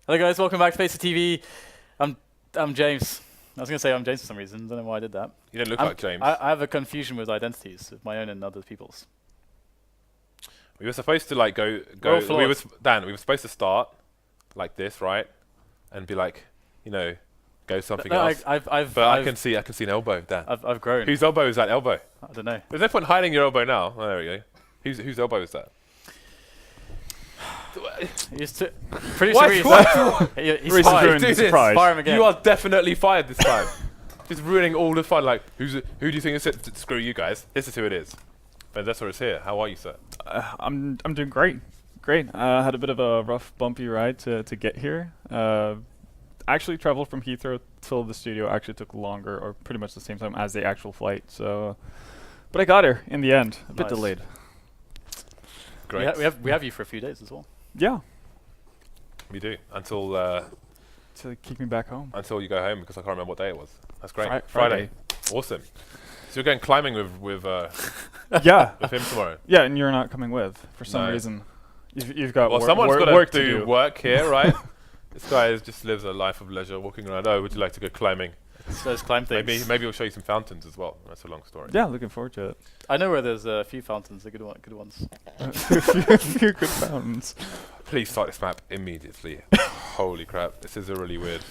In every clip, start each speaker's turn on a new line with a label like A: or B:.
A: Hello guys, welcome back to FACEIT TV. I'm James. I was going to say I'm James for some reason. Don't know why I did that.
B: You don't look like James.
A: I have a confusion with identities, of my own and other people's.
B: We were supposed to like go. Dan, we were supposed to start like this, right? And be like, you know, go something else. I can see an elbow, Dan.
A: I've grown.
B: Whose elbow is that elbow?
A: I don't know.
B: There's no point hiding your elbow now. Oh, there we go. Whose elbow is that?
A: Pretty sure he's fired. Fire him again.
B: You are definitely fired this time. Just ruining all the fun. Like, who do you think is it? Screw you guys. This is who it is. Vendetta is here. How are you, sir?
C: I'm doing great. Great. Had a bit of a rough, bumpy ride to get here. Actually traveled from Heathrow till the studio actually took longer, or pretty much the same time as the actual flight. So, but I got here in the end. A bit delayed.
B: Great.
A: We have you for a few days as well.
C: Yeah.
B: We do until
C: to keep me back home.
B: Until you go home, because I can't remember what day it was. That's great.
C: Friday.
B: Awesome. So you're going climbing with
C: yeah,
B: with him tomorrow.
C: Yeah, and you're not coming with for some reason. You've got
B: someone's got
C: work
B: to do work here, right? This guy just lives a life of leisure, walking around. Oh, would you like to go climbing?
A: Those climb things.
B: Maybe we'll show you some fountains as well. That's a long story.
C: Yeah, looking forward to it.
A: I know where there's a few fountains, good ones.
C: A few good fountains.
B: Please start this map immediately. Holy crap! This is a really weird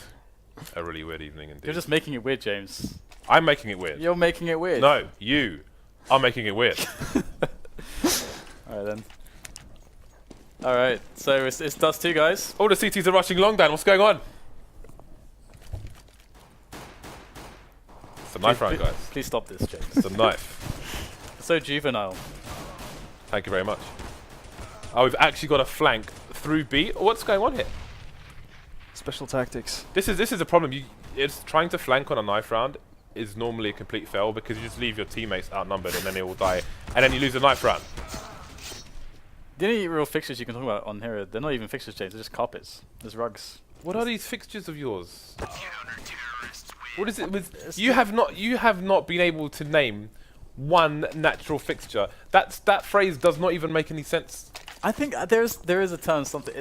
B: evening indeed.
A: You're just making it weird, James.
B: I'm making it weird.
A: You're making it weird.
B: No, you are making it weird.
A: Alright then. Alright, so it's Dust2, guys.
B: All the CTs are rushing long, Dan. What's going on? It's a knife round, guys.
A: Please stop this, James.
B: It's a knife.
A: So juvenile.
B: Thank you very much. Oh, we've actually got a flank through B. What's going on here?
C: Special tactics.
B: This is a problem. It's trying to flank on a knife round is normally a complete fail because you just leave your teammates outnumbered and then they all die, and then you lose a knife round.
A: The only real fixtures you can talk about on here, they're not even fixtures, James. They're just carpets. There's rugs.
B: What are these fixtures of yours? What is it with you? Have not been able to name one natural fixture. That phrase does not even make any sense.
A: I think there is a term, something.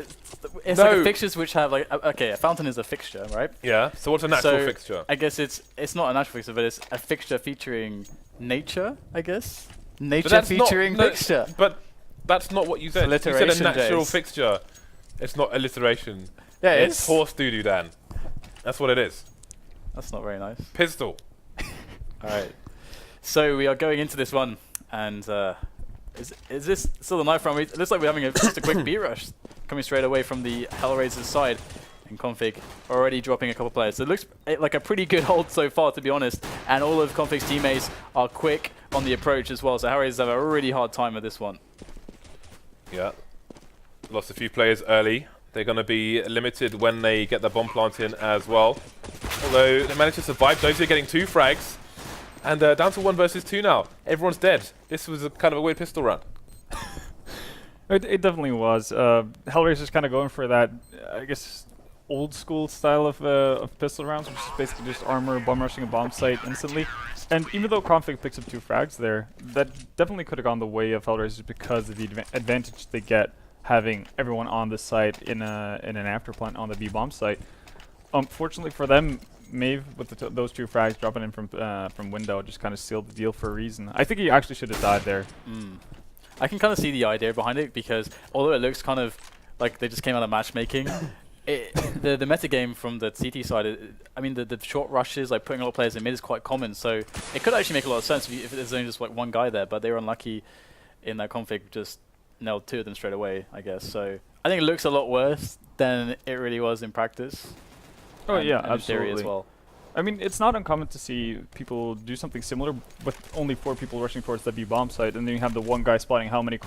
A: It's like fixtures which have like okay, a fountain is a fixture, right?
B: Yeah. So what's a natural fixture?
A: I guess it's not a natural fixture, but it's a fixture featuring nature. I guess nature featuring fixture.
B: But that's not what you said. You said a natural fixture. It's not alliteration.
A: Yeah,
B: it's horse doo-doo, Dan. That's what it is.
A: That's not very nice.
B: Pistol.
A: All right. So we are going into this one, and is this still the knife round? It looks like we're having just a quick B rush coming straight away from the HellRaisers side in config, already dropping a couple players. So it looks like a pretty good hold so far, to be honest, and all of config's teammates are quick on the approach as well, so HellRaisers have a really hard time with this one.
B: Yeah. Lost a few players early. They're going to be limited when they get the bomb plant in as well. Although they managed to survive. Those are getting 2 frags. And down to 1 versus 2 now. Everyone's dead. This was kind of a weird pistol round.
C: It definitely was. HellRaisers kind of going for that, I guess, old school style of pistol rounds, which is basically just armor, bomb rushing a bomb site instantly. And even though config picks up 2 frags there, that definitely could have gone the way of HellRaisers because of the advantage they get having everyone on the site in an afterplant on the B bomb site. Unfortunately for them, Maeve with those 2 frags dropping in from window just kind of sealed the deal for a reason. I think he actually should have died there.
A: I can kind of see the idea behind it because although it looks kind of like they just came out of matchmaking, the metagame from the CT side, I mean the short rushes, like putting a lot of players in mid is quite common, so it could actually make a lot of sense if there's only just like one guy there, but they were unlucky in that config, just nailed 2 of them straight away, I guess. So I think it looks a lot worse than it really was in practice.
C: Oh yeah,
A: and
C: absolutely.
A: In theory as well.
C: I mean, it's not uncommon to see people do something similar with only 4 people rushing towards the B bomb site, and then you have the one guy spotting how many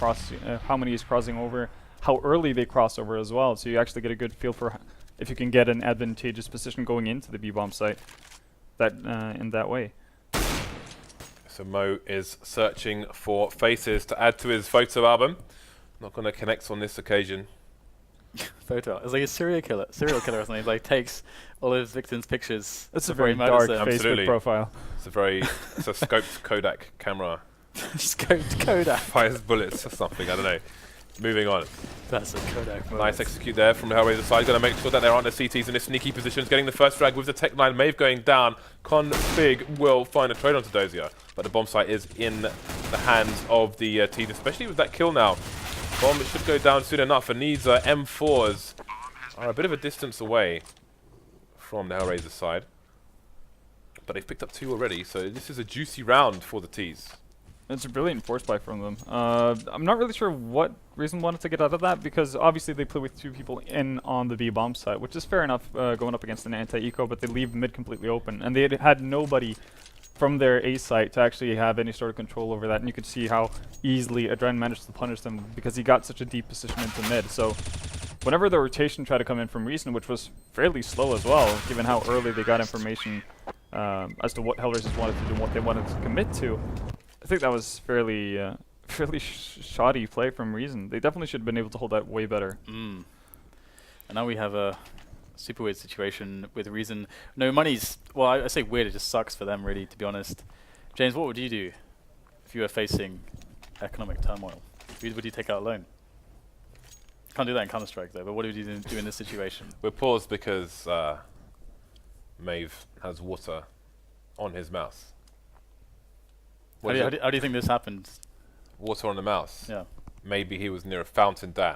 C: is crossing over, how early they cross over as well. So you actually get a good feel for if you can get an advantageous position going into the B bomb site in that way.
B: So Mo is searching for faces to add to his photo album. Not going to connect on this occasion.
A: Photo. It's like a serial killer or something. He like takes all of his victims' pictures.
C: That's a very dark Facebook profile.
B: It's a scoped Kodak camera.
A: Scoped Kodak.
B: Fires bullets or something. I don't know. moving on.
A: That's a Kodak moment.
B: Nice execute there from the HellRaisers side. Going to make sure that there aren't the CTs in the sneaky positions. Getting the first frag with the tech line. Maeve going down. Config will find a trade onto Dozier. But the bomb site is in the hands of the T's, especially with that kill now. Bomb should go down soon enough. And these M4s are a bit of a distance away from the HellRaisers side. But they've picked up 2 already. So this is a juicy round for the T's.
C: It's a brilliant force buy from them. I'm not really sure what Reason wanted to get out of that, because obviously they play with 2 people in on the B bomb site, which is fair enough going up against an anti-eco, but they leave mid completely open. And they had nobody from their A site to actually have any sort of control over that, and you could see how easily Adren managed to punish them because he got such a deep position into mid. So whenever the rotation tried to come in from Reason, which was fairly slow as well, given how early they got information as to what HellRaisers wanted to do and what they wanted to commit to, I think that was fairly shoddy play from Reason. They definitely should have been able to hold that way better.
A: And now we have a super weird situation with Reason. No money's, well, I say weird, it just sucks for them really, to be honest. James, what would you do if you were facing economic turmoil? Would you take out a loan? Can't do that in Counter-Strike though, but what would you do in this situation?
B: We're paused because Maeve has water on his mouse.
A: How do you think this happened?
B: Water on the mouse?
A: Yeah.
B: Maybe he was near a fountain dam.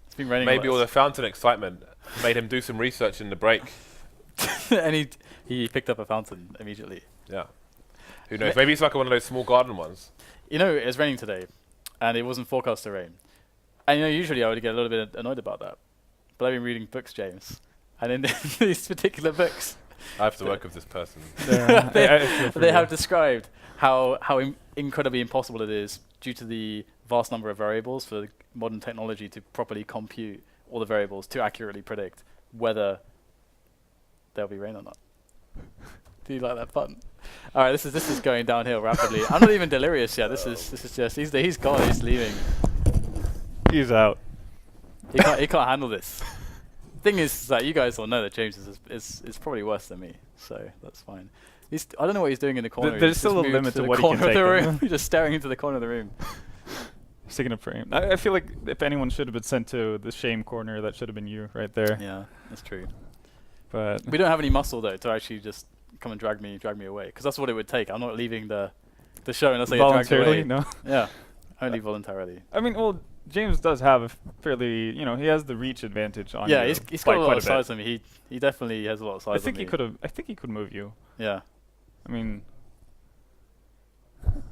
A: It's been raining.
B: Maybe all the fountain excitement made him do some research in the break.
A: And he picked up a fountain immediately.
B: Yeah. Who knows? Maybe it's like one of those small garden ones.
A: You know, it's raining today, and it wasn't forecast to rain. And you know, usually I would get a little bit annoyed about that. But I've been reading books, James. And in these particular books,
B: I have to work with this person.
A: they have described how incredibly impossible it is due to the vast number of variables for modern technology to properly compute all the variables to accurately predict whether there'll be rain or not. Do you like that pun? All right, this is going downhill rapidly. I'm not even delirious yet. This is just he's gone. He's leaving.
C: He's out.
A: He can't handle this. Thing is that you guys all know that James is probably worse than me, so that's fine. I don't know what he's doing in the corner.
C: There's still a limit to what he can take.
A: He's just staring into the corner of the room.
C: Sticking a frame. I feel like if anyone should have been sent to the shame corner, that should have been you right there.
A: Yeah, that's true.
C: But
A: we don't have any muscle though to actually just come and drag me away, because that's what it would take. I'm not leaving the show unless I get dragged away.
C: No.
A: Yeah, only voluntarily.
C: I mean, well, James does have a fairly, he has the reach advantage on you.
A: Yeah, he's got a lot of size on me. He definitely has a lot of size.
C: I think he could move you.
A: Yeah.
C: I mean,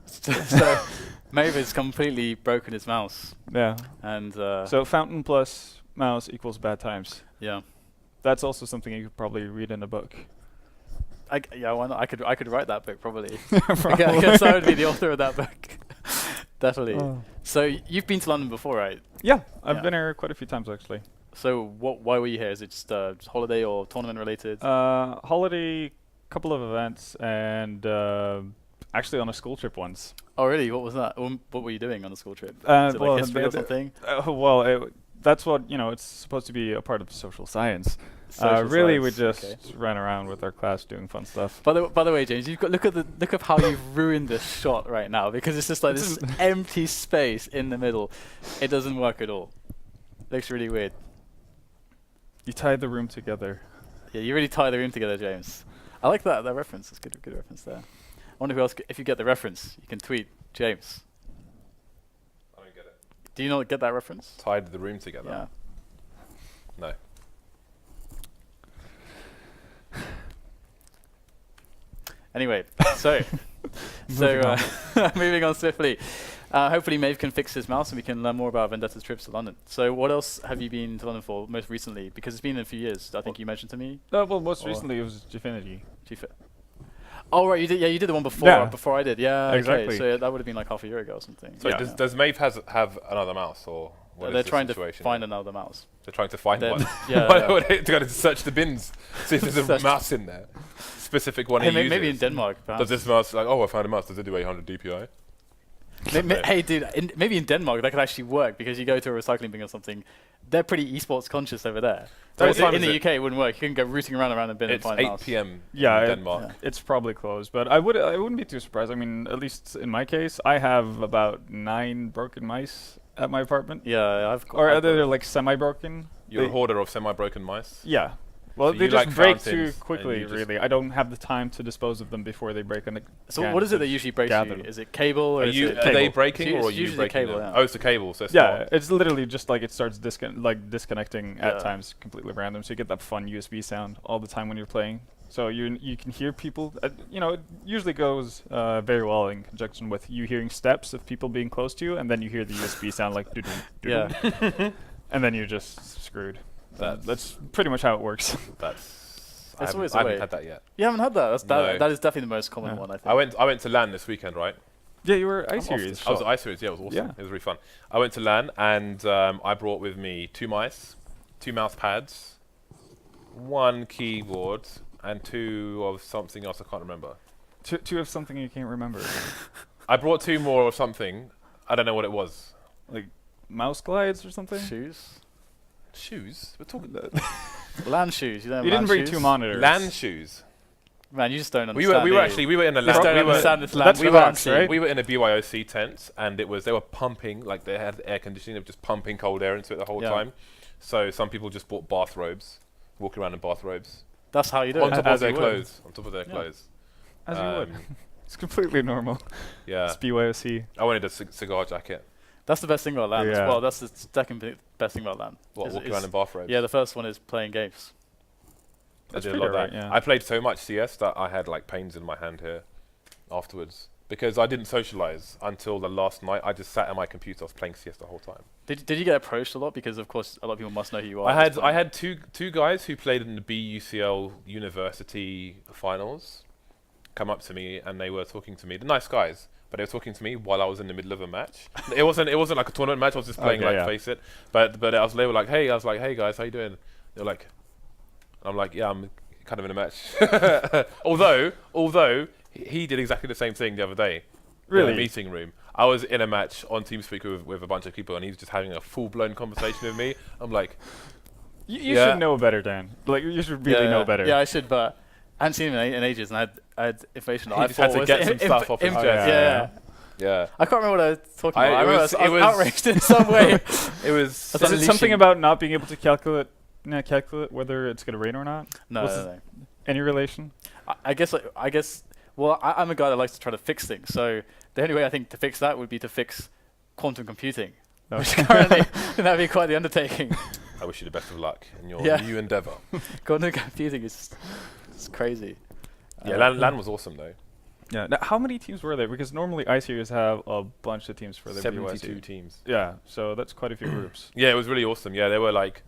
A: so Mavis completely broken his mouse.
C: Yeah.
A: And
C: so fountain plus mouse equals bad times.
A: Yeah.
C: That's also something you could probably read in a book.
A: Yeah, why not? I could write that book probably. I guess I would be the author of that book. Definitely. Oh. So you've been to London before, right?
C: Yeah, I've been here quite a few times actually.
A: So why were you here? Is it just holiday or tournament related?
C: Holiday, couple of events, and actually on a school trip once.
A: Oh really? What was that? What were you doing on a school trip? Is it like history or something?
C: That's what, it's supposed to be a part of social science. Really, we just ran around with our class doing fun stuff.
A: By the way, James, you've got look at how you've ruined this shot right now, because it's just like this empty space in the middle. It doesn't work at all. Looks really weird.
C: You tied the room together.
A: Yeah, you really tie the room together, James. I like that reference. It's good reference there. I wonder who else, if you get the reference, you can tweet James.
B: I don't get it.
A: Do you not get that reference?
B: Tied the room together?
A: Yeah.
B: No.
A: Anyway, so moving on swiftly. Hopefully Maeve can fix his mouse and we can learn more about Vendetta's trips to London. So what else have you been to London for most recently? Because it's been a few years, I think you mentioned to me.
C: Well, most recently it was Gfinity.
A: Oh right, you did the one before I did. Yeah,
C: exactly.
A: Okay, so that would have been like half a year ago or something.
B: So does Maeve have another mouse, or what
A: they're
B: is the
A: trying
B: situation?
A: to find another mouse.
B: They're trying to find one.
A: Yeah.
B: Why would they go to search the bins, see if there's a mouse in there? Specific one he uses.
A: Maybe in Denmark, perhaps.
B: Does this mouse, like, I found a mouse, does it do 800 DPI?
A: Hey dude, maybe in Denmark that could actually work, because you go to a recycling bin or something, they're pretty esports conscious over there. In the UK it wouldn't work. You can go rooting around a bin and find a mouse.
B: It's 8 PM in Denmark.
C: It's probably closed, but I wouldn't be too surprised. I mean, at least in my case, I have about 9 broken mice at my apartment.
A: Yeah, I've got.
C: Or
A: I've got
C: they're
A: it.
C: like semi-broken.
B: You're a hoarder of semi-broken mice.
C: Yeah. Well,
B: So
C: they
B: you
C: just
B: like
C: break too
B: fountains,
C: quickly,
B: and you just-
C: really. I don't have the time to dispose of them before they break. And
A: So what is it that usually breaks
C: gather
A: you?
C: them.
A: Is it cable or
B: Are
A: is
B: you?
A: it
B: Are they
C: cable?
B: breaking
A: It's
B: or are you
A: usually the
B: breaking
A: cable,
B: them?
A: yeah.
B: Oh, it's a cable. So it's
C: Yeah,
B: not.
C: it's literally just like it starts disconnecting
A: Yeah.
C: at times, completely random. So you get that fun USB sound all the time when you're playing. So you can hear people. You know, it usually goes very well in conjunction with you hearing steps of people being close to you, and then you hear the USB sound like doo doo,
A: Yeah.
C: and then you're just screwed.
B: That's-
C: That's pretty much how it works.
B: I
A: That's
B: haven't,
A: always
B: I
A: the way.
B: haven't had that yet.
A: You haven't had that.
B: No.
A: That is definitely the most common
C: Yeah.
A: one, I think.
B: I went to LAN this weekend, right?
C: Yeah, you were
A: I'm
C: ice
A: off
C: series.
B: I was at iSeries, yeah, it was awesome.
C: Yeah.
B: It was really fun. I went to LAN and I brought with me 2 mice, 2 mouse pads, 1 keyboard, and 2 of something else I can't remember.
C: Two of something you can't remember,
B: I brought 2 more of something. I don't know what it was.
C: like mouse glides or something.
A: Shoes.
B: Shoes? We're talking
A: LAN shoes. You don't have
C: You didn't
A: LAN
C: bring
A: shoes?
C: 2 monitors.
B: LAN shoes.
A: Man, you just don't
B: We
A: understand.
B: were in a
A: You just don't
B: LAN.
A: understand this LAN.
C: That's
A: We
C: relaxed,
A: were
C: right?
B: We were in a BYOC tent, and they were pumping, like they had air conditioning, they were just pumping cold air into it the whole
A: Yeah.
B: time. So some people just bought bathrobes, walking around in bathrobes,
A: That's how you do
B: on
A: it.
B: top
C: As
B: of their
C: you would.
B: clothes. On top of their
A: Yeah.
B: clothes.
C: As you would.
B: Um,
C: It's completely normal.
B: Yeah,
C: It's BYOC.
B: I wanted a cigar jacket.
A: That's the best thing about LAN as
C: Yeah.
A: well. That's the second best thing about LAN.
B: What,
A: is-
B: walking
A: is-
B: around in bathrobes?
A: Yeah, the first one is playing games.
B: I
C: That's
B: did a
C: pretty
B: lot of that.
C: alright, yeah.
B: I played so much CS that I had like pains in my hand here afterwards because I didn't socialize until the last night. I just sat at my computer, I was playing CS the whole time.
A: Did you get approached a lot? Because of course a lot of people must know who you are.
B: I
A: at
B: had
A: this
B: I
A: point.
B: had two guys who played in the BUCL University finals come up to me and they were talking to me. They're nice guys, but they were talking to me while I was in the middle of a match. it wasn't like a tournament match. I was just playing
C: Okay,
B: like
C: yeah.
B: FACEIT. But they were like, hey, I was like, hey guys, how you doing? They're like, I'm like, yeah, I'm kind of in a match. although he did exactly the same thing the other day. In
C: Really?
B: the meeting room. I was in a match on TeamSpeak with a bunch of people, and he was just having a full-blown conversation with me. I'm like,
C: You
B: Yeah.
C: should know better, Dan. Like, you should really
A: Yeah,
C: know better.
A: Yeah, I should, but I hadn't seen him in ages, and I had information that
B: He
A: I
B: just had
A: thought
B: to
A: was
B: get some stuff off his
A: info-
B: chest.
A: Yeah.
B: yeah.
A: I can't remember what I was talking
B: I-
A: about. I
B: it
A: remember
B: was-
A: I was
B: it was-
A: outraged in some way.
B: It was.
A: That's
C: Is it
A: unleashing-
C: something about not being able to calculate whether it's gonna rain or not?
A: No,
C: What's
A: no, no.
C: Any relation?
A: I guess. Well, I'm a guy that likes to try to fix things. So the only way I think to fix that would be to fix quantum computing,
C: No.
A: which currently that'd be quite the undertaking.
B: I wish you the best of luck in your
A: Yeah.
B: new endeavor.
A: Quantum computing is it's crazy.
B: Yeah, LAN was awesome though.
C: Yeah. Now, how many teams were there? Because normally iSeries have a bunch of teams for their
B: 72
C: BYC.
B: teams.
C: Yeah, so that's quite a few groups.
B: Yeah, it was really awesome. Yeah, there were like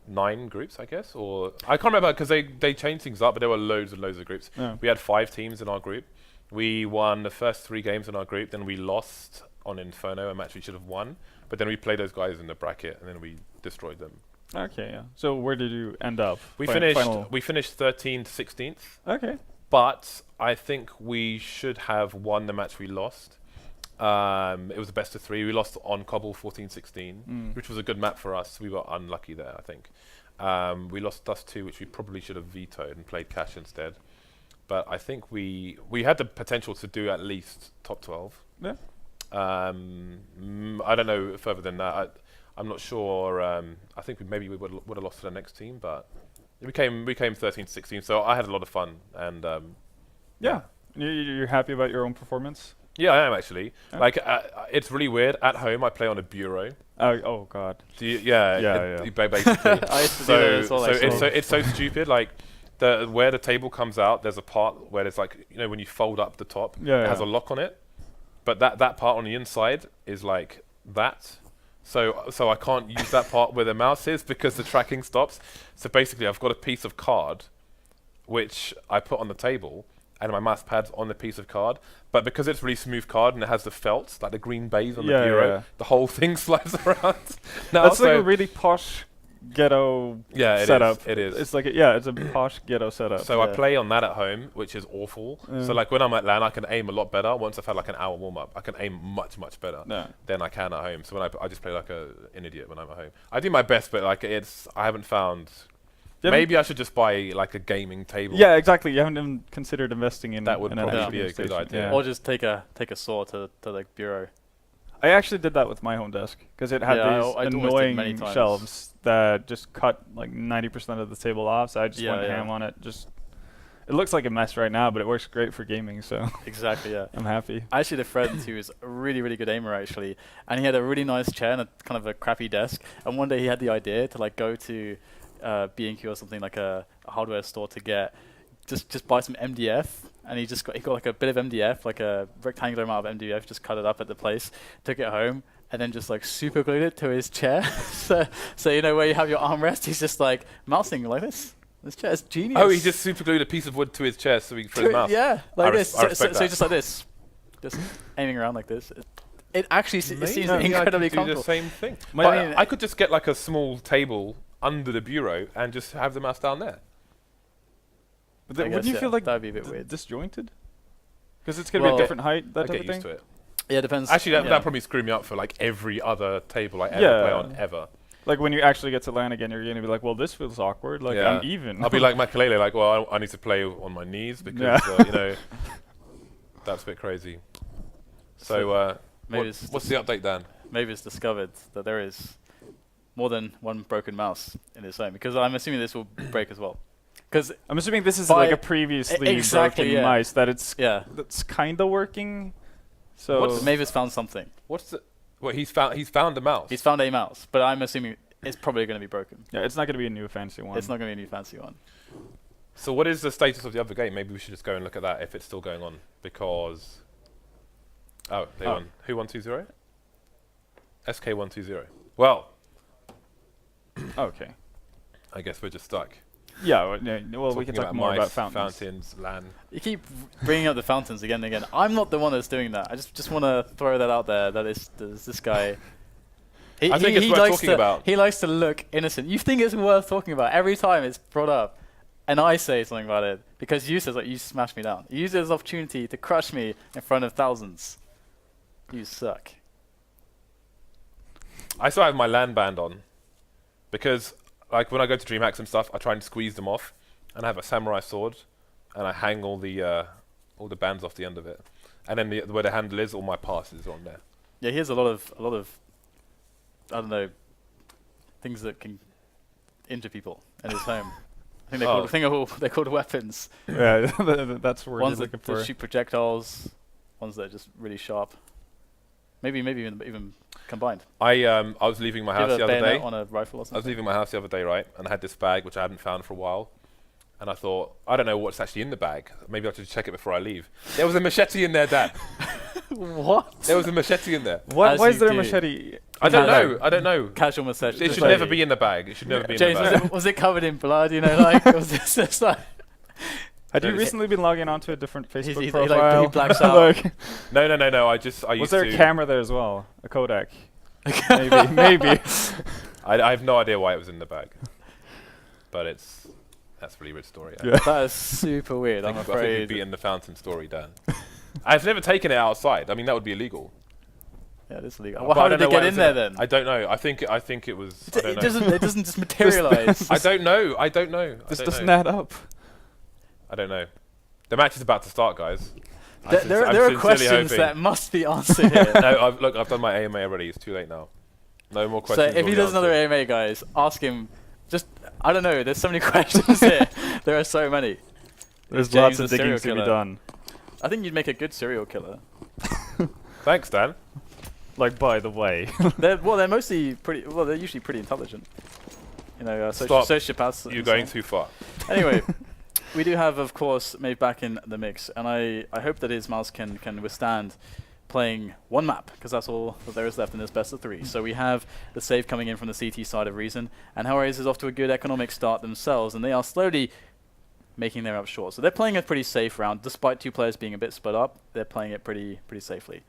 B: 9 groups, I guess, or I can't remember because they changed things up, but there were loads and loads of groups.
C: Yeah.
B: We had 5 teams in our group. We won the first 3 games in our group, then we lost on Inferno, a match we should have won. But then we played those guys in the bracket, and then we destroyed them.
C: Okay, yeah. So where did you end up?
B: We
C: Final.
B: finished 13th to 16th,
C: Okay.
B: but I think we should have won the match we lost. It was the best of 3. We lost on Cobble 14-16, which was a good map for us. We were unlucky there, I think. We lost Dust2, which we probably should have vetoed and played Cash instead. But I think we had the potential to do at least top 12.
C: Yeah.
B: I don't know further than that. I'm not sure. I think we would have lost to the next team, but we came 13-16. So I had a lot of fun, and
C: Yeah. You're happy about your own performance?
B: yeah, I am actually.
C: Yeah.
B: Like, it's really weird. At home, I play on a bureau.
C: Oh God.
B: Do you, yeah,
C: Yeah.
B: basically.
A: I used to do that as well. actually.
B: it's so stupid. Like, where the table comes out, there's a part where there's like, you know, when you fold up the top,
C: Yeah,
B: it has a
C: yeah.
B: lock on it. But that part on the inside is like that. So I can't use that part where the mouse is because the tracking stops. So basically, I've got a piece of card, which I put on the table, and my mouse pad's on the piece of card. But because it's really smooth card and it has the felt, like the green baize on
C: Yeah,
B: the bureau,
C: yeah.
B: the whole thing slides around. Now,
C: That's like
B: so-
C: a really posh ghetto
B: Yeah, it is.
C: setup.
B: It is.
C: It's like it's a posh ghetto setup.
B: So I
A: Yeah.
B: play on that at home, which is awful. So like when I'm at LAN, I can aim a lot better. Once I've had like an hour warm up, I can aim much better
C: Yeah.
B: than I can at home. So when I just play like an idiot when I'm at home. I do my best, but like I haven't found.
C: Yeah,
B: Maybe I should just buy like a gaming table.
C: Yeah, exactly. You haven't even considered investing in
B: That would
C: an
B: probably
C: actual
B: be a good
C: station.
B: idea.
C: Yeah.
A: Or just take a saw to the bureau.
C: I actually did that with my home desk because it had
A: Yeah,
C: these
A: I almost did many
C: annoying
A: times.
C: shelves that just cut like 90% of the table off. So I just went
A: Yeah.
C: ham on it. It looks like a mess right now, but it works great for gaming. So
A: Exactly, yeah.
C: I'm happy.
A: I actually had a friend who was a really, really good aimer actually, and he had a really nice chair and a kind of a crappy desk. And one day he had the idea to like go to B&Q or something like a hardware store to get just buy some MDF, and he got like a bit of MDF, like a rectangular amount of MDF, just cut it up at the place, took it home, and then just like super glued it to his chair. so you know where you have your armrest, he's just like mousing like this. This chair is genius.
B: Oh, he just super glued a piece of wood to his chair so he for his mouse.
A: Yeah, like this.
B: I respect
A: So
B: that.
A: just like this, just aiming around like this. It actually it seems
B: Maybe
A: incredibly
B: I could do
A: comfortable.
B: the same thing.
A: I
B: But
A: mean,
B: I could just get like a small table under the bureau and just have the mouse down there.
C: But
A: I
C: wouldn't
A: guess,
C: you feel
A: yeah,
C: like
A: that'd be a bit weird.
C: disjointed? Because it's gonna be
A: Well,
C: a different height, that
B: I
C: type
B: get
C: of
B: used
C: thing.
B: to it.
A: Yeah, it depends.
B: Actually,
A: yeah.
B: that probably screw me up for like every other table I ever
C: Yeah.
B: play on ever.
C: Like when you actually get to LAN again, you're gonna be like, well, this feels awkward. Like
B: Yeah.
C: I'm even.
B: I'll be like Makalele, like, well, I need to play on my knees because
C: Yeah.
B: you know that's a bit crazy. So,
A: maybe
B: what's the update, Dan?
A: maybe it's discovered that there is more than one broken mouse in his home, because I'm assuming this will break as well. Because
C: I'm assuming this is
A: By-
C: like a previously
A: exactly,
C: broken
A: yeah.
C: mice that's
A: yeah,
C: kind of working. So
A: maybe it's found something.
B: What's the? Well, he's found a mouse.
A: He's found a mouse, but I'm assuming it's probably going to be broken.
C: yeah, it's not gonna be a new fancy one.
A: It's not going to be a new fancy one.
B: So what is the status of the other game? Maybe we should just go and look at that if it's still going on, because they won. Who won 2-0? SK won 2-0. Well,
C: Okay.
B: I guess we're just stuck.
C: Yeah. Well, we
B: Talking
C: can talk more about
B: mice,
C: fountains.
B: LAN.
A: You keep bringing up the fountains again and again. I'm not the one that's doing that. I just want to throw that out there. There's this guy.
B: I think it's worth talking about.
A: He likes to look innocent. You think it's worth talking about every time it's brought up, and I say something about it because you said like you smashed me down. You used it as an opportunity to crush me in front of thousands. You suck.
B: I still have my LAN band on because, like, when I go to DreamHacks and stuff, I try and squeeze them off, and I have a samurai sword, and I hang all the bands off the end of it, and then where the handle is, all my passes are on there.
A: Yeah, he has a lot of I don't know things that can injure people in his home. I think they're called weapons.
C: Yeah, that's where
A: Ones
C: you're
A: that
C: looking for.
A: shoot projectiles, ones that are just really sharp. Maybe even combined.
B: I was leaving my
A: Do you
B: house
A: have
B: the
A: a
B: other
A: bayonet
B: day.
A: on a rifle or
B: I was
A: something?
B: leaving my house the other day, right, and I had this bag which I hadn't found for a while, and I thought, I don't know what's actually in the bag. Maybe I should check it before I leave. There was a machete in there, Dad.
A: What?
B: There was a machete in there.
C: Why
A: As
C: is
A: you
C: there a
A: do.
C: machete?
B: I don't know. I don't know.
A: Casual massage.
B: It should never be in the bag. It should never be in
A: James,
B: the bag.
A: was it covered in blood? You know, like was this just like
C: Had you
B: No,
C: recently been logging onto a different Facebook
A: he
C: profile?
A: he blacks out.
C: Like,
B: No. I used
C: was there
B: to.
C: a camera there as well? A Kodak? Maybe.
B: I have no idea why it was in the bag, but that's a really weird story.
C: Yeah.
A: That is super weird. I'm
B: I think you've
A: afraid.
B: beaten the fountain story, Dan. I've never taken it outside. I mean, that would be illegal.
A: Yeah, this is illegal.
B: But
A: Well,
B: I
A: how
B: don't
A: did
B: know
A: it
B: why
A: get in
B: was
A: there
B: it.
A: then?
B: I don't know. I think it was. I don't know.
A: It doesn't just materialize.
B: I don't know. I don't know.
C: This
B: I don't
C: doesn't
B: know.
C: add up.
B: I don't know. The match is about to start, guys.
A: There
B: I'm
A: are
B: sincerely
A: questions
B: hoping.
A: that must be answered here.
B: No, I've done my AMA already. It's too late now. No more
A: So
B: questions.
A: if he
B: will be
A: does another
B: answered.
A: AMA, guys, ask him. Just I don't know. There's so many questions here. There are so many.
C: There's
A: James
C: lots of
A: the serial
C: digging to be
A: killer.
C: done.
A: I think you'd make a good serial killer.
B: Thanks, Dan.
C: Like, by the way.
A: They're mostly pretty. Well, they're usually pretty intelligent. You know,
B: Stop.
A: sociopaths.
B: You're
A: and
B: going
A: so
B: too far.
A: on. Anyway, we do have, of course, Maeve back in the mix, and I hope that his mouse can withstand playing one map, because that's all that there is left in this best of 3. So we have the save coming in from the CT side of Reason, and HellRaisers is off to a good economic start themselves, and they are slowly making their up short. So they're playing a pretty safe round, despite 2 players being a bit split up. They're playing it pretty safely.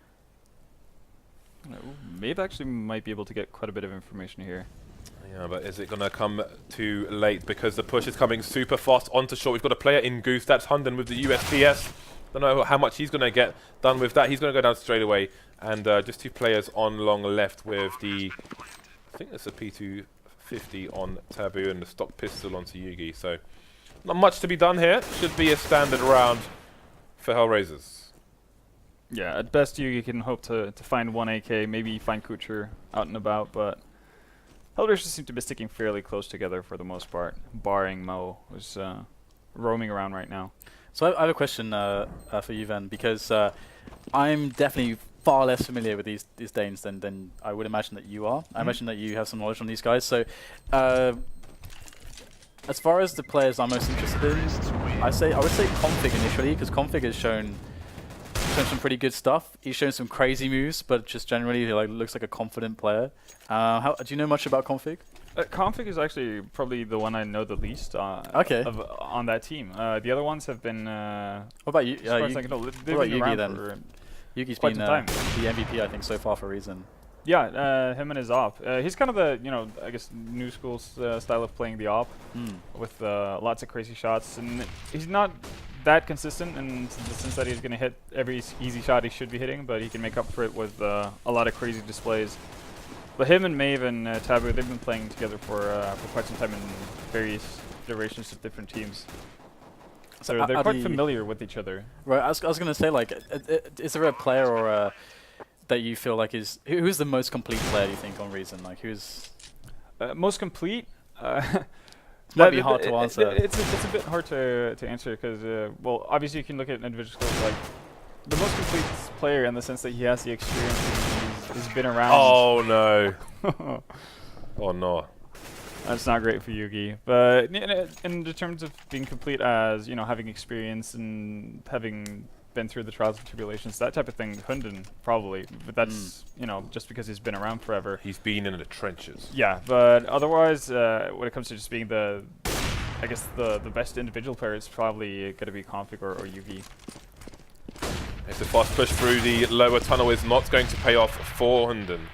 C: Maeve actually might be able to get quite a bit of information here.
B: Yeah, but is it going to come too late because the push is coming super fast onto short? We've got a player in Goose. That's Hunden with the USPS. Don't know how much he's going to get done with that. He's going to go down straight away. And just 2 players on long left with the... I think it's a P250 on Taboo and the stock pistol onto Yugi. So not much to be done here. Should be a standard round for HellRaisers.
C: Yeah, at best you can hope to find one AK, maybe find Kucher out and about, but HellRaisers seem to be sticking fairly close together for the most part, barring Mo, who's roaming around right now.
A: So I have a question for you, Ven, because I'm definitely far less familiar with these Danes than I would imagine that you are. I imagine that you have some knowledge on these guys. So, as far as the players I'm most interested in, I would say Config initially, because Config has shown some pretty good stuff. He's shown some crazy moves, but just generally he looks like a confident player. Do you know much about Config?
C: Config is actually probably the one I know the least
A: Okay.
C: on that team. The other ones have been.
A: What about you?
C: What about
A: Yugi then? Yugi's been the MVP, I think, so far for a reason.
C: Yeah, him and his op. He's kind of the, I guess, new school style of playing the op with lots of crazy shots. And he's not that consistent in the sense that he's going to hit every easy shot he should be hitting, but he can make up for it with a lot of crazy displays. But him and Maeve and Taboo, they've been playing together for quite some time in various iterations of different teams. So they're quite familiar with each other.
A: Right, I was going to say, like, is there a player or that you feel like who's the most complete player, you think, on Reason? Like, who's
C: most complete?
A: Might be hard to answer.
C: It's a bit hard to answer because, well, obviously you can look at individual skills like the most complete player in the sense that he has the experience, he's been around.
B: Oh no! Oh no!
C: That's not great for Yugi. But in the terms of being complete as having experience and having been through the trials and tribulations, that type of thing, Hunden probably. But that's just because he's been around forever.
B: He's been in the trenches.
C: Yeah, but otherwise, when it comes to just being the best individual player, it's probably going to be Config or Yugi.
B: It's a fast push through the lower tunnel is not going to pay off for Hunden.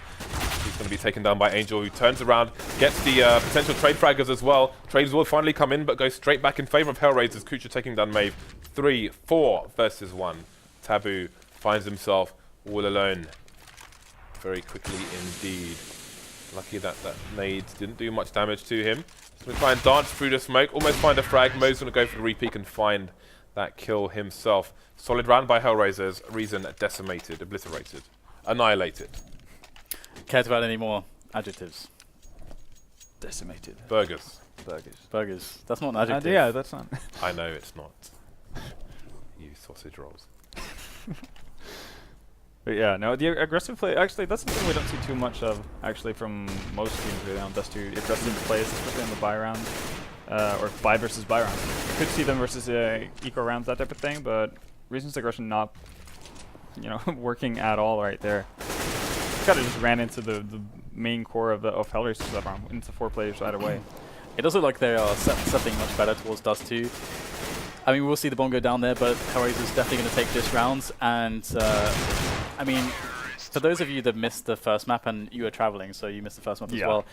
B: He's going to be taken down by Angel, who turns around, gets the potential trade fraggers as well. Trades will finally come in, but goes straight back in favor of HellRaisers. Kucher taking down Maeve. 3, 4 versus 1. Taboo finds himself all alone. Very quickly indeed. Lucky that nade didn't do much damage to him. He's going to try and dance through the smoke, almost find a frag. Mo's going to go for the repeat and find that kill himself. Solid round by HellRaisers. Reason decimated, obliterated, annihilated.
A: Care to add any more adjectives?
C: Decimated.
B: Burgers.
A: Burgers. That's not an adjective.
C: Yeah, that's not.
B: I know it's not. You sausage rolls.
C: But yeah, no, the aggressive play, actually, that's something we don't see too much of, actually, from most teams really on Dust2. Aggressive plays, especially on the buy round, or buy versus buy round. You could see them versus eco rounds, that type of thing, but Reason's aggression not, working at all right there. Kind of just ran into the main core of HellRaisers that round, into 4 players right away.
A: It does look like they are setting much better towards Dust2. I mean, we'll see the bomb go down there, but HellRaisers definitely going to take this round. And, I mean, for those of you that missed the first map, and you were traveling, so you missed the first map as well,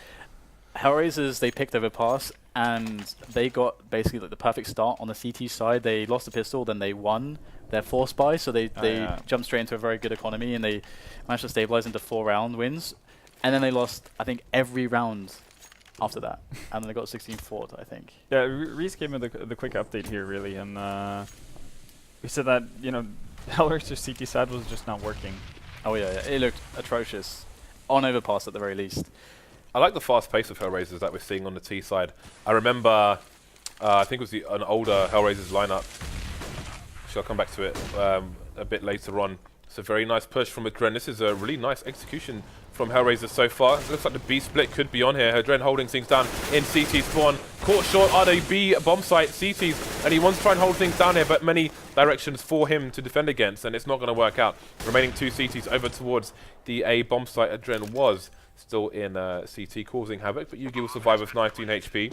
A: HellRaisers, they picked over pass, and they got basically like the perfect start on the CT side. They lost the pistol, then they won their force buy, so they jumped straight into a very good economy, and they managed to stabilize into 4-round wins. And then they lost, I think, every round after that, and then they got 16-4, I think. Yeah,
C: Reese gave me the quick update here, really, and he said that HellRaisers CT side was just not working.
A: Oh yeah, it looked atrocious on overpass at the very least.
B: I like the fast pace of HellRaisers that we're seeing on the T side. I remember, I think it was an older HellRaisers lineup. I'll come back to it a bit later on. It's a very nice push from Adren. This is a really nice execution from HellRaisers so far. It looks like the B split could be on here. Adren holding things down in CT spawn. Caught short on a B bomb site, CTs, and he wants to try and hold things down here, but many directions for him to defend against, and it's not going to work out. Remaining 2 CTs over towards the A bomb site. Adren was still in CT causing havoc, but Yugi will survive with 19 HP.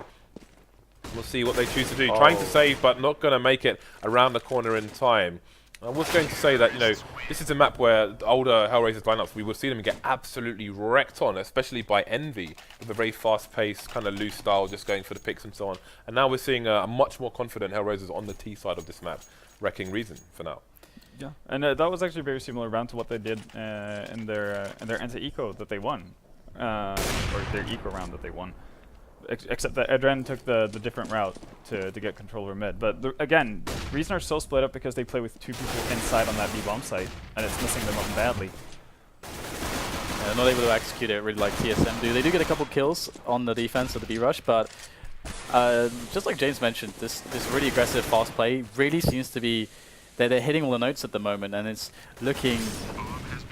B: We'll see what they choose to do. Trying to save, but not going to make it around the corner in time. I was going to say that, this is a map where the older HellRaisers lineups, we would see them get absolutely wrecked on, especially by Envy, with a very fast-paced, kind of loose style, just going for the picks and so on. And now we're seeing a much more confident HellRaisers on the T side of this map, wrecking Reason for now.
C: Yeah, and that was actually very similar round to what they did in their anti-eco that they won, or their eco round that they won. except that Adren took the different route to get control over mid. But again, reason are so split up because they play with 2 people inside on that B bomb site, and it's missing them up badly.
A: They're not able to execute it really like TSM do. They do get a couple kills on the defense of the B rush, but just like James mentioned, this really aggressive fast play really seems to be they're hitting all the notes at the moment, and it's looking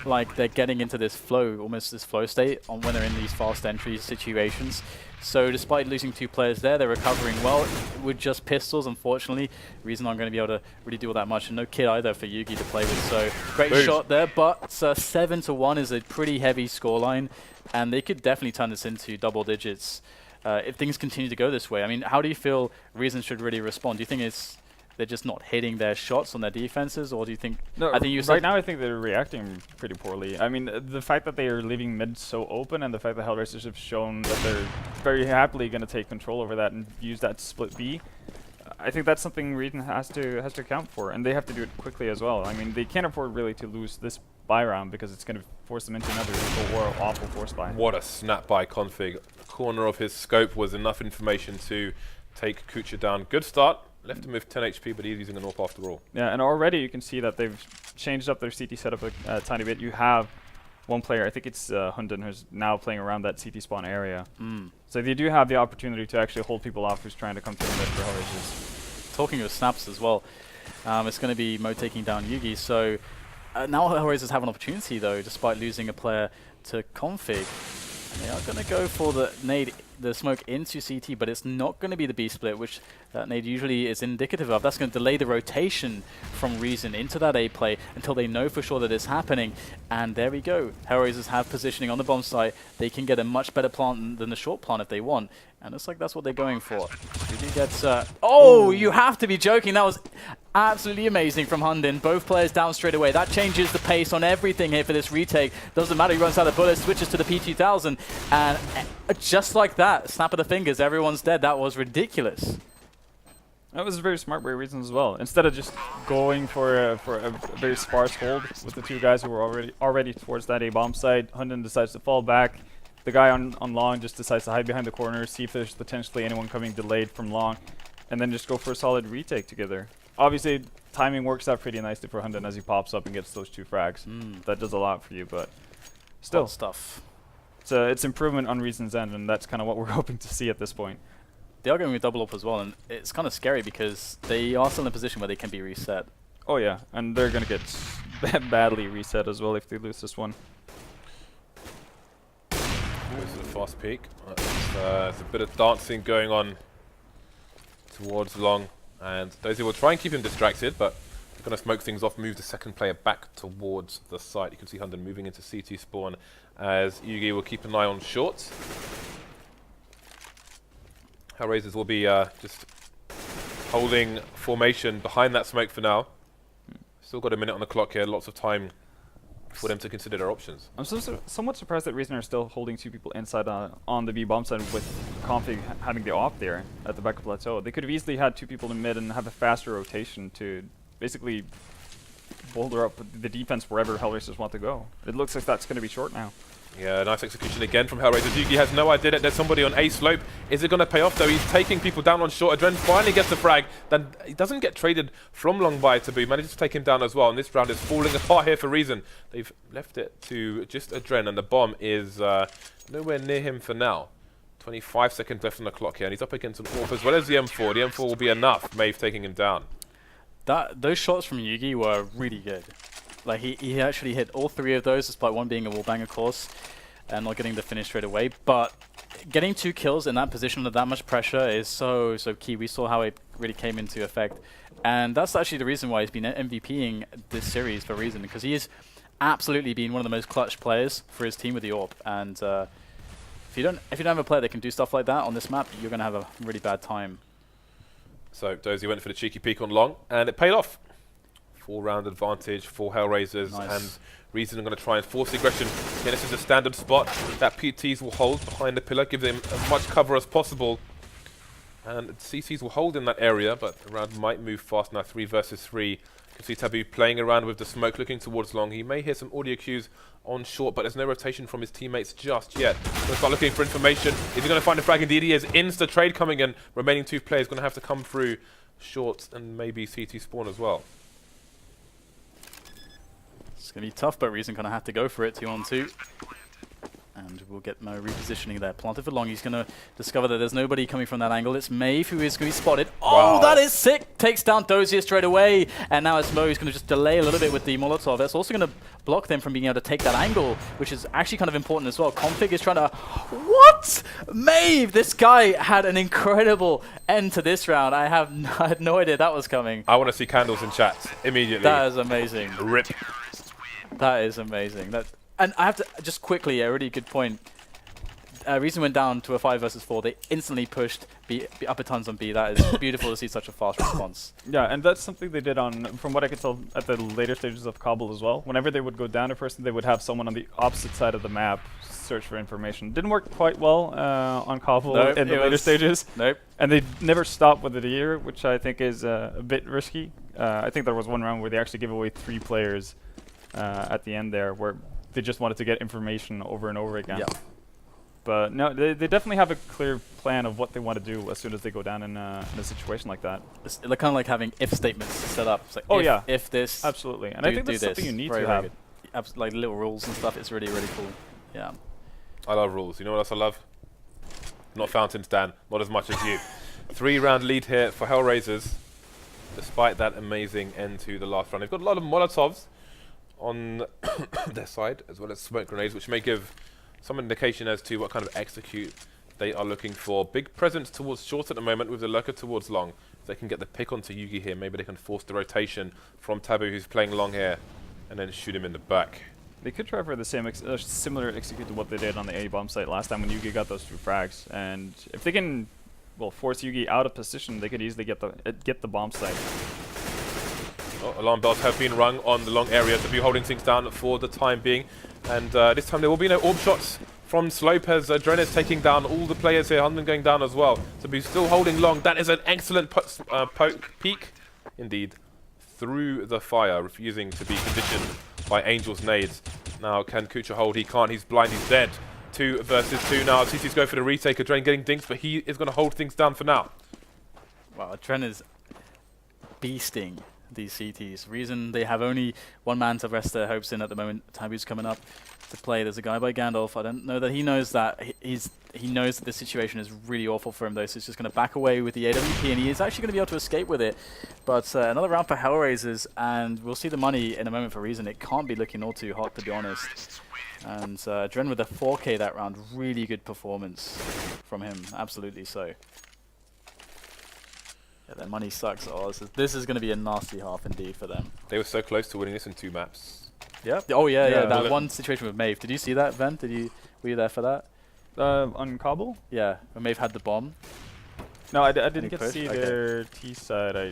A: like they're getting into this flow, almost this flow state on when they're in these fast entry situations. So despite losing 2 players there, they're recovering well with just pistols, unfortunately. Reason I'm going to be able to really do all that much, and no kit either for Yugi to play with. So great shot there, but 7-1 is a pretty heavy scoreline, and they could definitely turn this into double digits if things continue to go this way. I mean, how do you feel Reason should really respond? Do you think they're just not hitting their shots on their defenses, or do you think...
C: No,
A: I think you
C: right now I think they're reacting pretty poorly. I mean, the fact that they are leaving mid so open, and the fact that HellRaisers have shown that they're very happily going to take control over that and use that to split B, I think that's something Reason has to account for, and they have to do it quickly as well. I mean, they can't afford really to lose this buy round because it's going to force them into another awful force buy.
B: What a snap by config. The corner of his scope was enough information to take Kucha down. Good start. Left him with 10 HP, but he's using the AWP after all.
C: Yeah, and already you can see that they've changed up their CT setup a tiny bit. You have one player, I think it's Hunden, who's now playing around that CT spawn area. So they do have the opportunity to actually hold people off who's trying to come through mid for HellRaisers.
A: Talking of snaps as well, it's going to be Mo taking down Yugi. So now HellRaisers have an opportunity, though, despite losing a player to config. And they are going to go for the nade, the smoke into CT, but it's not going to be the B split, which that nade usually is indicative of. That's going to delay the rotation from Reason into that A play until they know for sure that it's happening. And there we go. HellRaisers have positioning on the bomb site. They can get a much better plant than the short plant if they want. And it's like that's what they're going for. Yugi gets... oh, you have to be joking. That was absolutely amazing from Hunden. Both players down straight away. That changes the pace on everything here for this retake. Doesn't matter. He runs out of bullets, switches to the P2000. And just like that, snap of the fingers, everyone's dead. That was ridiculous.
C: That was a very smart way Reason as well. Instead of just going for a very sparse hold with the 2 guys who were already towards that A bomb site, Hunden decides to fall back. The guy on long just decides to hide behind the corner, see if there's potentially anyone coming delayed from long, and then just go for a solid retake together. Obviously, timing works out pretty nicely for Hunden as he pops up and gets those 2 frags. That does a lot for you, but still.
A: Stuff.
C: So it's improvement on Reason's end, and that's kind of what we're hoping to see at this point.
A: They are going with double up as well, and it's kind of scary because they are still in a position where they can be reset.
C: Oh yeah, and they're going to get badly reset as well if they lose this one.
B: Goes to the fast peak. There's a bit of dancing going on towards long, and Dozy will try and keep him distracted, but they're going to smoke things off, move the second player back towards the site. You can see Hunden moving into CT spawn as Yugi will keep an eye on short. HellRaisers will be just holding formation behind that smoke for now. Still got a minute on the clock here, lots of time for them to consider their options.
C: I'm somewhat surprised that Reason are still holding 2 people inside on the B bomb side with config having the op there at the back of plateau. They could have easily had 2 people in mid and have a faster rotation to basically boulder up the defense wherever HellRaisers want to go. It looks like that's going to be short now.
B: Yeah, nice execution again from HellRaisers. Yugi has no idea that there's somebody on A slope. Is it going to pay off though? He's taking people down on short. Adren finally gets the frag. Then he doesn't get traded from long by Taboo. Manages to take him down as well. And this round is falling apart here for Reason. They've left it to just Adren, and the bomb is nowhere near him for now. 25 seconds left on the clock here, and he's up against an AWP as well as the M4. The M4 will be enough. Maeve taking him down.
A: Those shots from Yugi were really good. Like he actually hit all 3 of those, despite one being a wallbang, of course, and not getting the finish straight away. But getting 2 kills in that position with that much pressure is so key. We saw how it really came into effect, and that's actually the reason why he's been MVPing this series for Reason, because he has absolutely been one of the most clutch players for his team with the AWP. And if you don't have a player that can do stuff like that on this map, you're going to have a really bad time.
B: So Dozy went for the cheeky peek on long, and it paid off. 4-round advantage for HellRaisers,
A: Nice.
B: and Reason are going to try and force the aggression. Again, this is a standard spot that PTs will hold behind the pillar, give them as much cover as possible. And CCs will hold in that area, but the round might move fast now. 3 versus 3. can see Taboo playing around with the smoke, looking towards long. He may hear some audio cues on short, but there's no rotation from his teammates just yet. Going to start looking for information. Is he going to find a frag? Indeed he is. Insta trade coming in. Remaining 2 players going to have to come through short and maybe CT spawn as well.
A: It's going to be tough, but Reason going to have to go for it 2-on-2. And we'll get no repositioning there. Planted for long. He's going to discover that there's nobody coming from that angle. It's Maeve who is going to be spotted. Oh,
B: Wow.
A: that is sick! Takes down Dozier straight away. And now it's Mo who's going to just delay a little bit with the Molotov. That's also going to block them from being able to take that angle, which is actually kind of important as well. Config is trying to... What? Maeve! This guy had an incredible end to this round. I had no idea that was coming.
B: I want to see candles in chat immediately.
A: That is amazing.
B: Rip.
A: That is amazing. And I have to just quickly, a really good point. Reason went down to a 5 versus 4. They instantly pushed B upper tons on B. That is beautiful to see such a fast response.
C: Yeah, and that's something they did on, from what I could tell, at the later stages of Kabul as well. Whenever they would go down a person, they would have someone on the opposite side of the map search for information. Didn't work quite well on Kabul in the later stages.
A: Nope.
C: And they never stopped with it here, which I think is a bit risky. I think there was one round where they actually gave away 3 players at the end there, where they just wanted to get information over and over again.
A: Yeah.
C: But no, they definitely have a clear plan of what they want to do as soon as they go down in a situation like that.
A: It's kind of like having if statements set up. It's like
C: Oh,
A: if,
C: yeah.
A: if this,
C: Absolutely. And I think that's something you need to have.
A: Like little rules and stuff. It's really, really cool. Yeah.
B: I love rules. You know what else I love? Not fountains, Dan. Not as much as you. 3-round lead here for HellRaisers, despite that amazing end to the last round. They've got a lot of Molotovs on their side, as well as smoke grenades, which may give some indication as to what kind of execute they are looking for. Big presence towards short at the moment with the lurker towards long. If they can get the pick onto Yugi here, maybe they can force the rotation from Taboo, who's playing long here, and then shoot him in the back.
C: They could try for the same similar execute to what they did on the A bomb site last time when Yugi got those 2 frags. And if they can, well, force Yugi out of position, they could easily get the bomb site.
B: Oh, alarm bells have been rung on the long area to be holding things down for the time being. And this time there will be no orb shots from Slope as Dren is taking down all the players here. Hunman going down as well. So be still holding long. That is an excellent peek, indeed, through the fire, refusing to be conditioned by Angel's nades. Now, can Kucha hold? He can't. He's blind. He's dead. 2 versus 2 now. CT's go for the retake. Dren getting dinks, but he is going to hold things down for now.
A: Wow, Dren is beasting these CTs. Reason they have only 1 man to rest their hopes in at the moment. Taboo's coming up to play. There's a guy by Gandalf. I don't know that he knows that. He knows that the situation is really awful for him, though, so he's just going to back away with the AWP, and he is actually going to be able to escape with it. But another round for HellRaisers, and we'll see the money in a moment for Reason. It can't be looking all too hot, to be honest. And Dren with a 4K that round. Really good performance from him. Absolutely so. Yeah, their money sucks. Oh, this is going to be a nasty half indeed for them.
B: They were so close to winning this in 2 maps.
A: Yeah. Oh yeah,
C: Yeah.
A: that one situation with Maeve. Did you see that, Ben? Were you there for that?
C: On Kabul?
A: Yeah, when Maeve had the bomb.
C: No, I didn't get to
A: push?
C: see
A: Okay.
C: their T side. I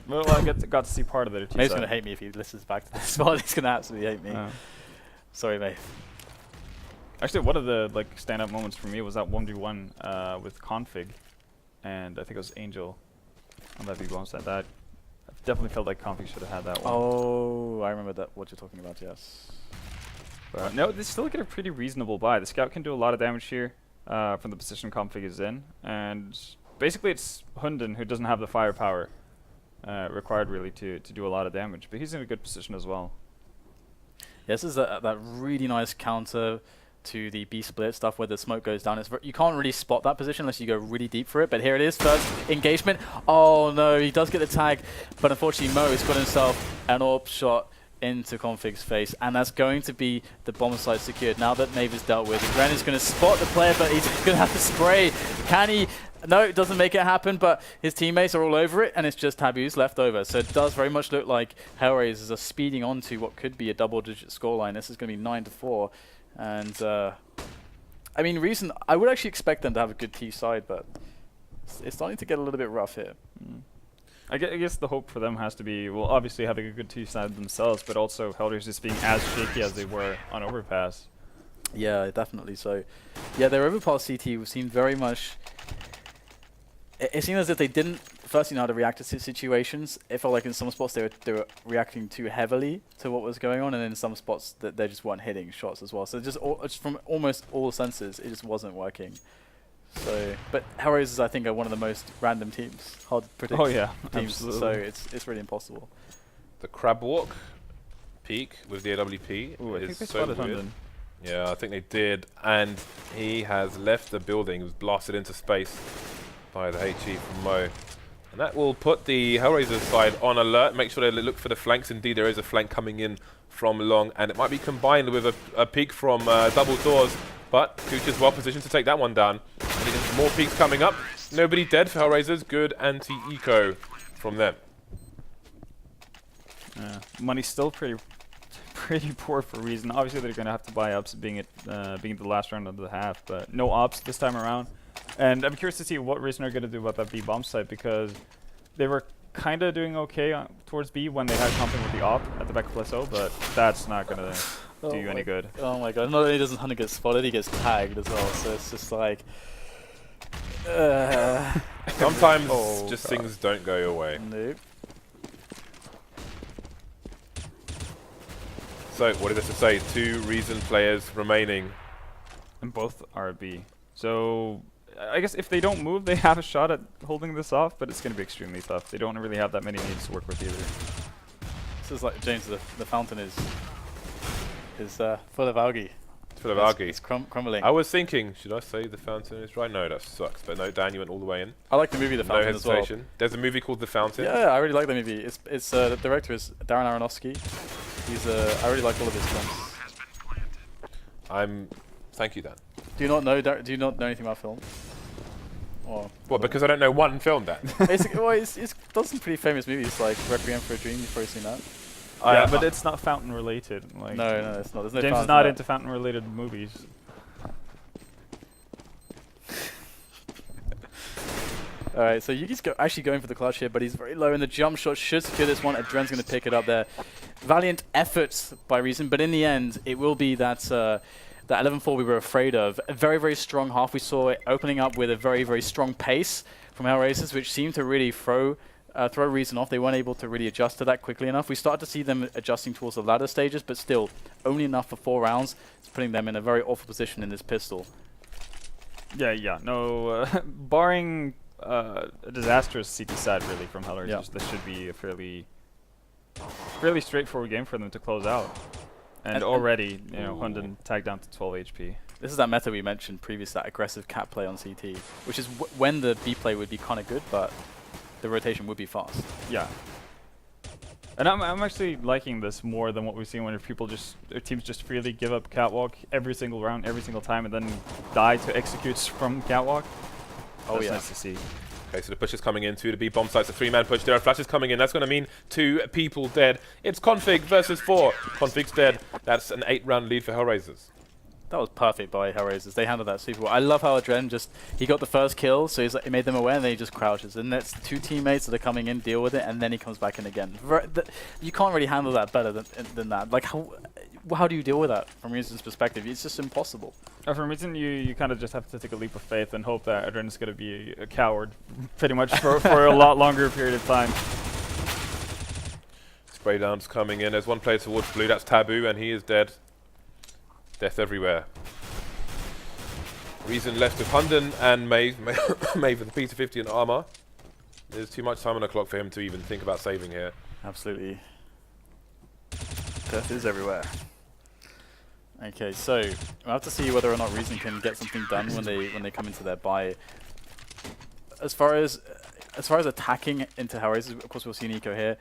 C: got to see part of their T side.
A: Maeve's going to hate me if he listens back to this spot. He's going to absolutely hate me. Sorry, Maeve.
C: Actually, one of the stand-up moments for me was that 1v1 with Config, and I think it was Angel on that V bomb side. That I definitely felt like Config should have had that one.
A: Oh, I remember that. What you're talking about? Yes.
C: But no, they still get a pretty reasonable buy. The scout can do a lot of damage here from the position Config is in, and basically it's Hunden who doesn't have the firepower required really to do a lot of damage, but he's in a good position as well.
A: Yes, this is that really nice counter to the B split stuff where the smoke goes down. You can't really spot that position unless you go really deep for it, but here it is, first engagement. Oh no, he does get the tag, but unfortunately Mo has got himself an AWP shot into Config's face, and that's going to be the bomb site secured. Now that Maeve is dealt with, Ren is going to spot the player, but he's going to have to spray. Can he? No, it doesn't make it happen, but his teammates are all over it, and it's just Taboo's left over. So it does very much look like HellRaisers are speeding on to what could be a double-digit scoreline. This is going to be 9-4. And, I mean, Reason, I would actually expect them to have a good T side, but it's starting to get a little bit rough here.
C: I guess the hope for them has to be, well, obviously having a good T side themselves, but also HellRaisers being as shaky as they were on Overpass.
A: Yeah, definitely. So, yeah, their Overpass CT seemed very much... It seemed as if they didn't firstly know how to react to situations. It felt like in some spots they were reacting too heavily to what was going on, and in some spots that they just weren't hitting shots as well. So just from almost all senses, it just wasn't working. So, but HellRaisers I think are one of the most random teams, hard to predict.
C: Oh yeah,
A: teams.
C: absolutely.
A: So it's really impossible.
B: The crab walk peak with the AWP
C: Ooh, I think
B: is
C: they
B: so
C: spotted
B: weird.
C: Hunden.
B: Yeah, I think they did, and he has left the building. He was blasted into space by the HE from Mo. And that will put the HellRaisers side on alert. Make sure they look for the flanks. Indeed, there is a flank coming in from long, and it might be combined with a peek from double doors. But Kuch is well positioned to take that one down. And there's more peeks coming up. Nobody dead for HellRaisers. Good anti-eco from them.
C: Money's still pretty poor for Reason. Obviously, they're going to have to buy ups, being the last round of the half, but no ops this time around. And I'm curious to see what Reason are going to do about that B bomb site, because they were kind of doing okay towards B when they had something with the op at the back of plateau, but that's not going to do you any good.
A: Oh my god! Not only doesn't Hunter get spotted, he gets tagged as well. So it's just like.
B: Sometimes
A: Oh,
B: just
A: God.
B: things don't go your way.
A: Nope.
B: So, what did this say? 2 Reason players remaining.
C: And both are at B. So I guess if they don't move, they have a shot at holding this off, but it's going to be extremely tough. They don't really have that many needs to work with either.
A: This is like James. The fountain is full of algae.
B: It's full of algae.
A: It's crumbling.
B: I was thinking, should I say the fountain is right? No, that sucks. But no, Dan, you went all the way in.
A: I like the movie The
B: No
A: Fountain as well.
B: hesitation. There's a movie called The Fountain.
A: Yeah, I really like the movie. It's the director is Darren Aronofsky. I really like all of his films.
B: Thank you, Dan.
A: Do you not know anything about film? Or
B: What? Because I don't know one film, Dan.
A: basically, well, it's done some pretty famous movies like Requiem for a Dream. You've probably seen that.
C: Yeah, but it's not fountain related. Like,
A: No, it's not. There's no
C: James is
A: fountain
C: not
A: in
C: into fountain related movies.
A: Alright, so Yugi's actually going for the clutch here, but he's very low, and the jump shot should secure this one. Adren's going to pick it up there. Valiant efforts by Reason, but in the end, it will be that 11-4 we were afraid of. A very, very strong half. We saw it opening up with a very, very strong pace from HellRaisers, which seemed to really throw Reason off. They weren't able to really adjust to that quickly enough. We started to see them adjusting towards the latter stages, but still, only enough for 4 rounds. It's putting them in a very awful position in this pistol.
C: Yeah, no, barring a disastrous CT side really from HellRaisers,
A: Yeah.
C: this should be a fairly straightforward game for them to close out. And already, you know, Hunden tagged down to 12 HP.
A: This is that meta we mentioned previously, that aggressive cat play on CT, which is when the B play would be kind of good, but the rotation would be fast.
C: Yeah. And I'm actually liking this more than what we've seen when teams just freely give up catwalk every single round, every single time, and then die to executes from catwalk.
A: Oh,
C: That's
A: yeah.
C: nice to see.
B: Okay, so the push is coming in to the B bomb sites, a 3-man push. There are flashes coming in. That's going to mean 2 people dead. It's Config versus 4. Config's dead. That's an 8-round lead for HellRaisers.
A: That was perfect by HellRaisers. They handled that super well. I love how Adren he got the first kill, so he made them aware, and then he just crouches. And that's 2 teammates that are coming in, deal with it, and then he comes back in again. You can't really handle that better than that. Like, how do you deal with that from Reason's perspective? It's just impossible.
C: From Reason, you kind of just have to take a leap of faith and hope that Adren is going to be a coward pretty much for a lot longer period of time.
B: Spray downs coming in. There's one player towards blue. That's Taboo, and he is dead. Death everywhere. Reason left with Hunden and Maeve. Maeve with the P250 and armor. There's too much time on the clock for him to even think about saving here.
A: Absolutely. Death is everywhere. Okay, so we'll have to see whether or not Reason can get something done when they come into their buy. As far as attacking into HellRaisers, of course we'll see Nico here.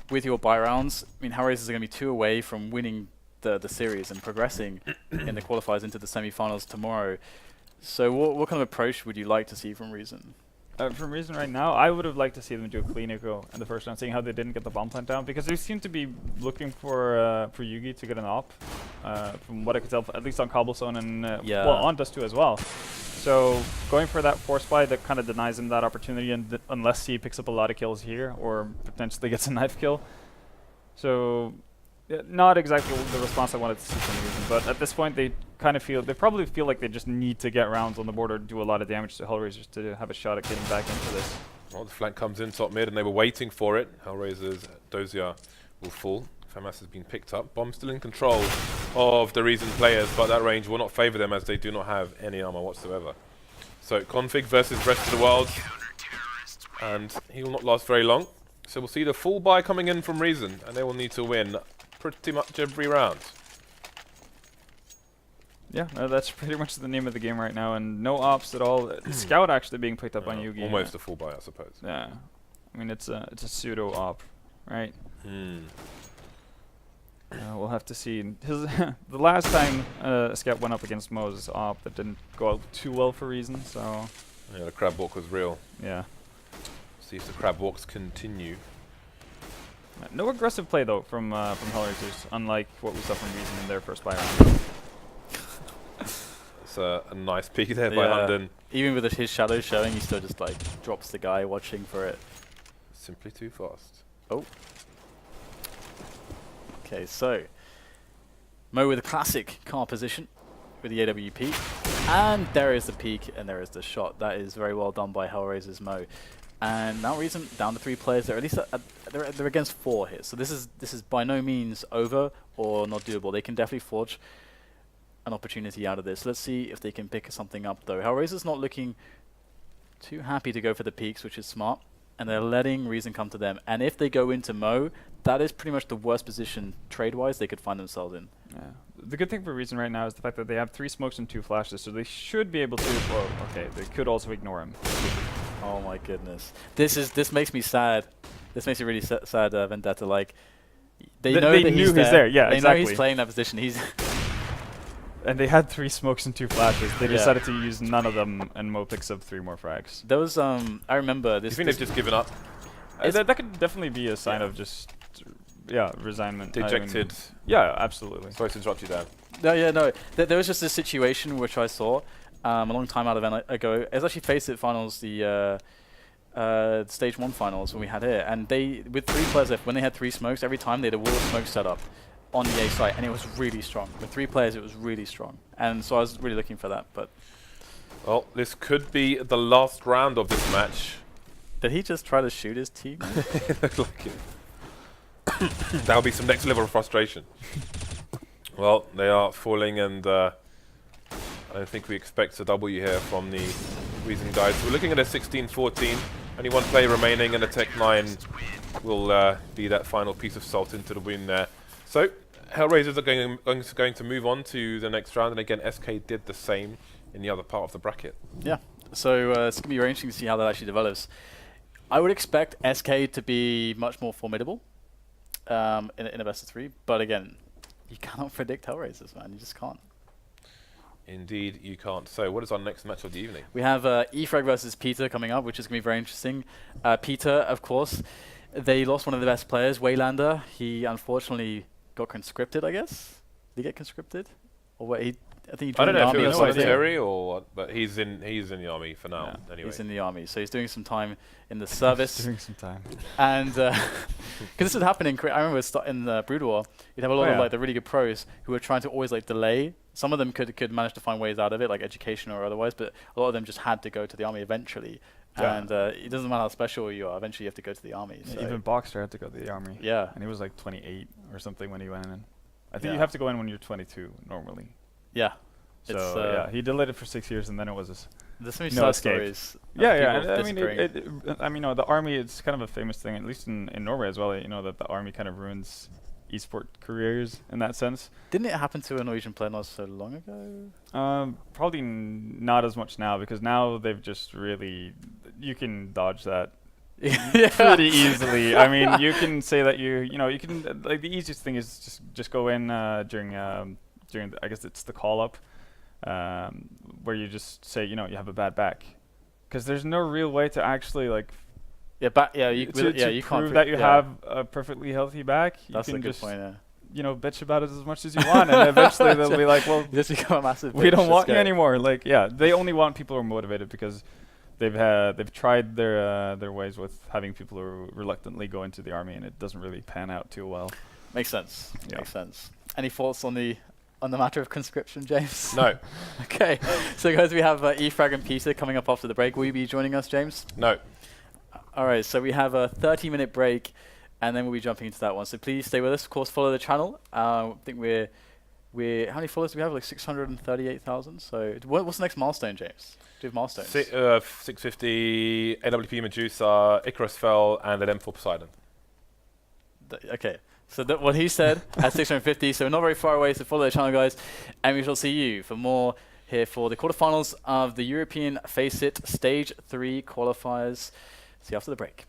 A: With your buy rounds, I mean HellRaisers are going to be 2 away from winning the series and progressing in the qualifiers into the semi-finals tomorrow. So what kind of approach would you like to see from Reason?
C: From Reason right now, I would have liked to see them do a clean eco in the first round, seeing how they didn't get the bomb plant down, because they seem to be looking for Yugi to get an op, from what I could tell, at least on Cobblestone and well, on Dust2 as well. So going for that force buy that kind of denies him that opportunity, and unless he picks up a lot of kills here or potentially gets a knife kill. So not exactly the response I wanted to see from Reason, but at this point they probably feel like they just need to get rounds on the board or do a lot of damage to HellRaisers to have a shot at getting back into this.
B: Well, the flank comes in top mid, and they were waiting for it. HellRaisers, Dozier will fall. FAMAS has been picked up. Bomb still in control of the Reason players, but that range will not favour them as they do not have any armor whatsoever. So Config versus rest of the world, and he will not last very long. So we'll see the full buy coming in from Reason, and they will need to win pretty much every round.
C: Yeah, that's pretty much the name of the game right now, and no ops at all. Scout actually being picked up on Yugi.
B: Almost a full buy, I suppose.
C: Yeah, I mean it's a pseudo op, right? We'll have to see. The last time Scout went up against Mo's op, that didn't go out too well for Reason. So
B: yeah, the crab walk was real.
C: Yeah.
B: See if the crab walks continue.
C: No aggressive play though from HellRaisers, unlike what we saw from Reason in their first buy round.
B: It's a nice peek there by Hunden.
A: Even with his shadow showing, he still just like drops the guy watching for it.
B: Simply too fast.
A: Oh. Okay, so Mo with a classic car position with the AWP, and there is the peek, and there is the shot. That is very well done by HellRaisers Mo. And now Reason down to 3 players. They're at least they're against 4 here, so this is by no means over or not doable. They can definitely forge an opportunity out of this. Let's see if they can pick something up though. HellRaisers not looking too happy to go for the peaks, which is smart, and they're letting Reason come to them. And if they go into Mo, that is pretty much the worst position trade-wise they could find themselves in. Yeah.
C: The good thing for Reason right now is the fact that they have 3 smokes and 2 flashes, so they should be able to. Well, okay, they could also ignore him.
A: Oh my goodness, this makes me sad. This makes me really sad, Vendetta. Like they know that
C: he's there. Yeah,
A: they
C: exactly.
A: know he's playing that position. He's
C: and they had 3 smokes and 2 flashes. They decided to use none of them, and Mo picks up 3 more frags.
A: There was I remember this.
B: You think they've just given up?
C: That could definitely be a sign of just resignment.
B: Dejected.
C: Yeah, absolutely.
B: Sorry to interrupt you, Dan.
A: No. There was just this situation which I saw a long time ago. It was actually FACEIT finals, the stage 1 finals when we had here, and they with 3 players left. When they had 3 smokes, every time they had a wall of smoke set up on the A site, and it was really strong. With 3 players, it was really strong, and so I was really looking for that. But
B: well, this could be the last round of this match.
A: Did he just try to shoot his team?
B: It looked like it. That'll be some next level of frustration. Well, they are falling, and I don't think we expect a W here from the Reason guys. We're looking at a 16-14. Only 1 play remaining, and a Tech-9 will be that final piece of salt into the wound there. So, HellRaisers are going to move on to the next round, and again, SK did the same in the other part of the bracket.
A: Yeah, so it's going to be very interesting to see how that actually develops. I would expect SK to be much more formidable in a best of 3, but again, you cannot predict HellRaisers, man. You just can't.
B: Indeed, you can't. So, what is our next match of the evening?
A: We have Efrag versus Peter coming up, which is going to be very interesting. Peter, of course, they lost one of the best players, Waylander. He unfortunately got conscripted, I guess. Did he get conscripted? Or what? I think he joined the army
B: if it
A: or
B: was
A: something.
B: military or what, but he's in the army for now.
A: Yeah,
B: anyway,
A: he's in the army, so he's doing some time in the service.
C: Doing some time.
A: And because this would happen in I remember in the Brood War, you'd have a lot of like the really good pros who were trying to always like delay. Some of them could manage to find ways out of it, like education or otherwise, but a lot of them just had to go to the army eventually. Yeah. And it doesn't matter how special you are, eventually you have to go to the army. So.
C: Even Boxer had to go to the army.
A: Yeah.
C: And he was like 28 or something when he went in. I think you have to go in when you're 22 normally.
A: Yeah.
C: So he delayed it for 6 years, and then it was this.
A: There's so many side stories.
C: I mean, the army. It's kind of a famous thing, at least in Norway as well. You know that the army kind of ruins esport careers in that sense.
A: Didn't it happen to a Norwegian player not so long ago?
C: Probably not as much now, because now they've just really you can dodge that pretty easily. I mean, you can say that you can like the easiest thing is just go in during I guess it's the call up. Where you just say, you have a bad back, because there's no real way to actually you prove that you have a perfectly healthy back.
A: That's
C: you can
A: a good
C: just,
A: point.
C: Bitch about it as much as you want, and eventually they'll be like, well,
A: just become a massive.
C: We don't want you anymore. Like, they only want people who are motivated, because they've tried their ways with having people who reluctantly go into the army, and it doesn't really pan out too well.
A: Makes sense. Yeah. Makes sense. Any thoughts on the matter of conscription, James?
B: No.
A: Okay. So guys, we have Efrag and Peter coming up after the break. Will you be joining us, James?
B: No.
A: All right, so we have a 30-minute break, and then we'll be jumping into that one. So please stay with us. Of course, follow the channel. I think we're how many followers do we have? Like 638,000. So what's the next milestone, James? Do you have milestones?
B: 650, AWP Medusa, Icarus Fell, and an M4 Poseidon.
A: Okay. So what he said at 650. So we're not very far away. So follow the channel, guys, and we shall see you for more here for the quarterfinals of the European FACEIT Stage 3 qualifiers. See you after the break.